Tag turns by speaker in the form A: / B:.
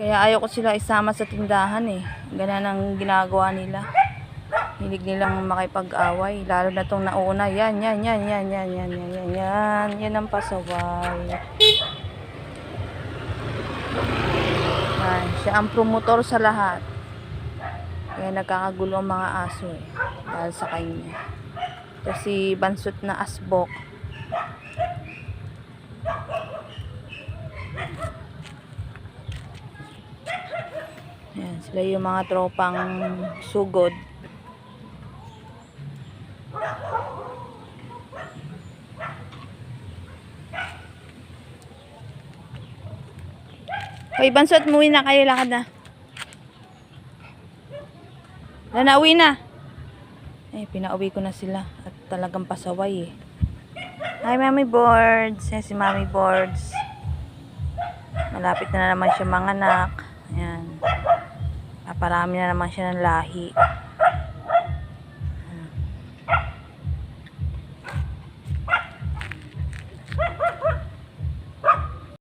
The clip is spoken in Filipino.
A: Kaya ayaw ko sila isama sa tindahan eh. Ganyan ang ginagawa nila. Hilig nilang makipag-away. Lalo na tong nauna. Yan. Yan ang pasaway. Yan. Siya ang promotor sa lahat. Kaya nagkakagulo ang mga aso eh. Dahil sa kanya. Kasi bansot na asbok. Yan, sila yung mga tropang sugod. Hoy, bansot, umuwi na kayo, lakad na. Uwi na. Eh, pinauwi ko na sila. At talagang pasaway eh. Hi, Mami Birds. Yan si Mami Birds. Malapit na naman siya mga anak. Ayan. Paparami na naman siya ng lahi.